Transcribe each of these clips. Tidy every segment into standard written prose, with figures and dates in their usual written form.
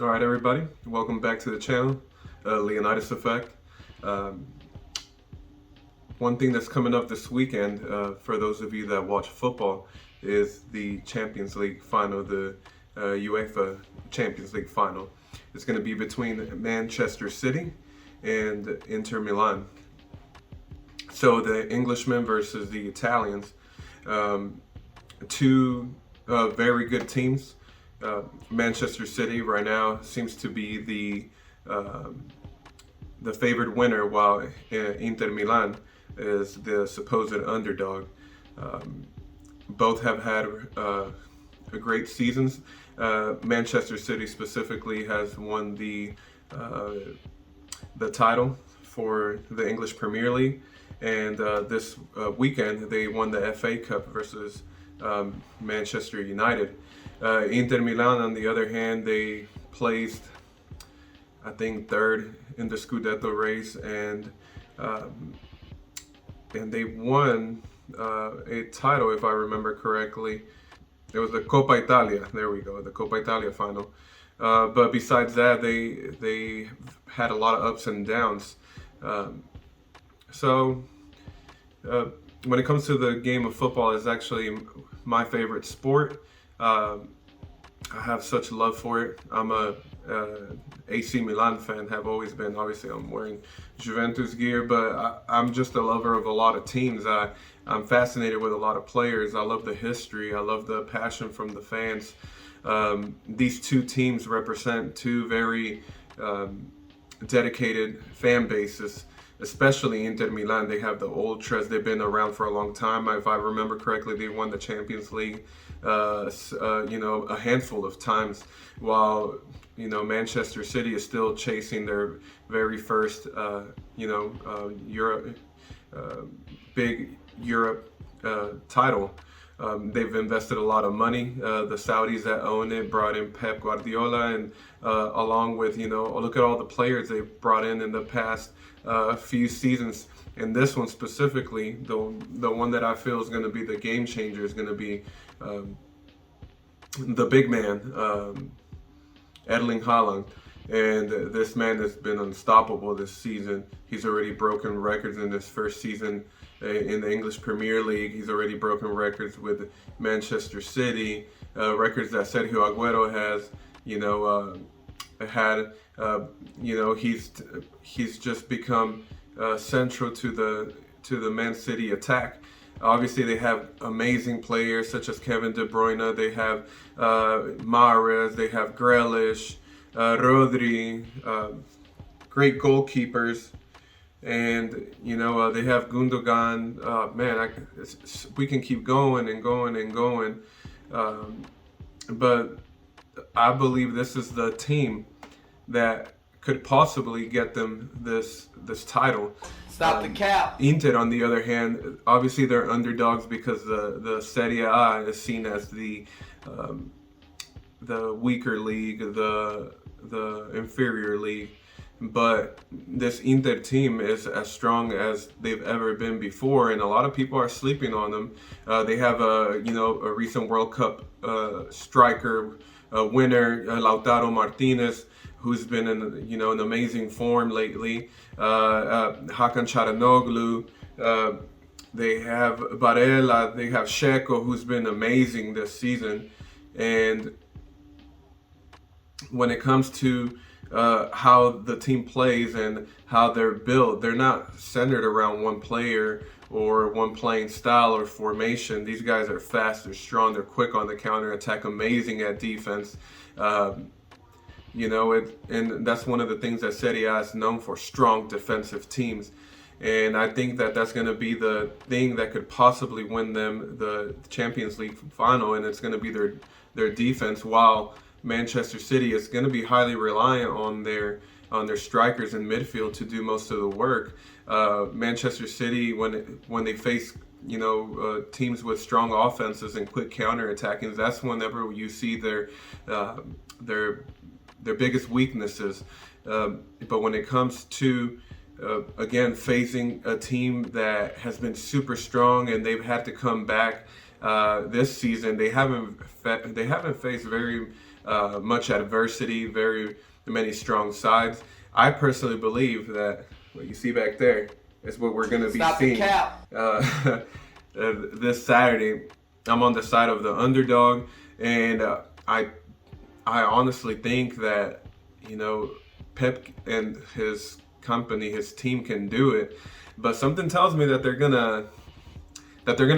All right, everybody, welcome back to the channel, Leonidas Effect. Um, One thing that's coming up this weekend, for those of you that watch football, is the Champions League final, the UEFA Champions League final. It's going to be between Manchester City and Inter Milan. So the Englishmen versus the Italians, um, two very good teams. Manchester City right now seems to be the favored winner, while Inter Milan is the supposed underdog. Um, Both have had great seasons. Manchester City specifically has won uh, the title for the English Premier League, and this weekend they won the FA Cup versus Manchester United. Inter Milan, on the other hand, they placed, I think, third in the Scudetto race, um, and they won a title, if I remember correctly. It was the Coppa Italia. There we go, the Coppa Italia final. But besides that, they had a lot of ups and downs. Um, so uh, when it comes to the game of football, it's actually my favorite sport. Um, I have such love for it. I'm a AC Milan fan, have always been. Obviously, I'm wearing Juventus gear, but I'm just a lover of a lot of teams. I'm fascinated with a lot of players. I love the history. I love the passion from the fans. These two teams represent two very dedicated fan bases, especially Inter Milan. They have the ultras. They've been around for a long time. If I remember correctly, they won the Champions League, a handful of times, while Manchester City is still chasing their very first, Europe, big Europe title. They've invested a lot of money. The Saudis that own it brought in Pep Guardiola, and along with, look at all the players they've brought in the past few seasons. And this one specifically, the one that I feel is going to be the game changer, is going to be the big man, Erling Haaland. And this man has been unstoppable this season. He's already broken records in his first season in the English Premier League. He's already broken records with Manchester City, records that Sergio Aguero has, had. He's just become central to the Man City attack. Obviously, they have amazing players such as Kevin De Bruyne. They have Mahrez. They have Grealish, Rodri, great goalkeepers. And they have Gundogan. We can keep going and going and going. But I believe this is the team that could possibly get them this title. Stop the cap. Inter, on the other hand, obviously they're underdogs because the Serie A is seen as the weaker league, the inferior league. But this Inter team is as strong as they've ever been before, and a lot of people are sleeping on them. They have a recent World Cup striker, winner, Lautaro Martinez, who's been in an amazing form lately. Hakan Çalhanoğlu. They have Barella. They have Sheko, who's been amazing this season. And when it comes to how the team plays and how they're built, they're not centered around one player or one playing style or formation. These guys are fast, they're strong, they're quick on the counter attack, amazing at defense. And that's one of the things that Serie A is known for: strong defensive teams. And I think that that's going to be the thing that could possibly win them the Champions League final, and it's going to be their defense, while Manchester City is going to be highly reliant on their strikers in midfield to do most of the work. Manchester City, when they face teams with strong offenses and quick counterattacking, that's whenever you see their biggest weaknesses. But when it comes to again facing a team that has been super strong and they've had to come back this season, they haven't faced very much adversity, very many strong sides. I personally believe that what you see back there is what we're going to be seeing this Saturday. I'm on the side of the underdog, and I honestly think that, you know, Pep and his company, his team can do it, but something tells me that they're gonna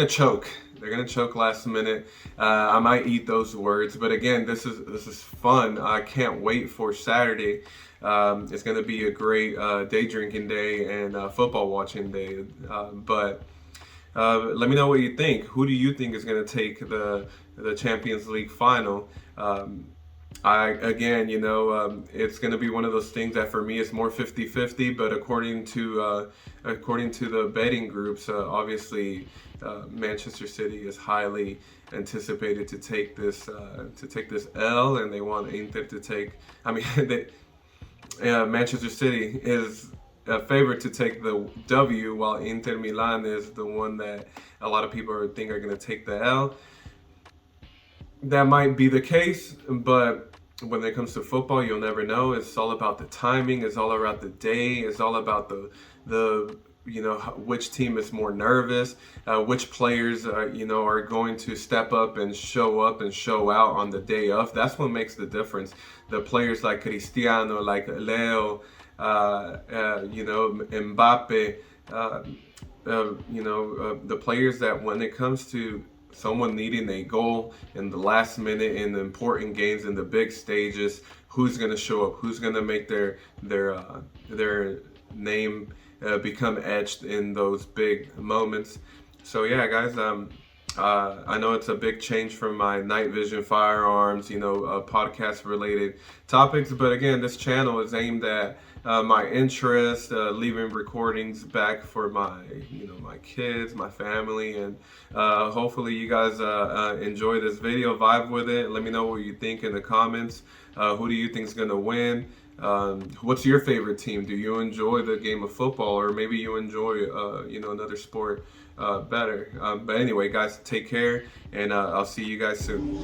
choke. They're gonna choke last minute. I might eat those words, but again, this is fun. I can't wait for Saturday. It's gonna be a great day drinking day and football watching day. But let me know what you think. Who do you think is gonna take the Champions League final? It's going to be one of those things that for me is more 50-50, but according to the betting groups, obviously Manchester City is highly anticipated to take this L, and they want Inter to take. I mean, Manchester City is a favorite to take the W, while Inter Milan is the one that a lot of people think are going to take the L. That might be the case, but when it comes to football, you'll never know. It's all about the timing. It's all about the day. It's all about the which team is more nervous, which players are going to step up and show out on the day of. That's what makes the difference. The players like Cristiano, like Leo, Mbappe, the players that when it comes to someone needing a goal in the last minute in the important games, in the big stages, who's going to show up, who's going to make their name become etched in those big moments. So yeah, guys, I know it's a big change from my night vision firearms, podcast related topics, but again, this channel is aimed at my interest, leaving recordings back for my kids, my family, and hopefully you guys enjoy this video, vibe with it. Let me know what you think in the comments. Who do you think is gonna win? What's your favorite team? Do you enjoy the game of football, or maybe you enjoy another sport better? But anyway, guys, take care, and I'll see you guys soon.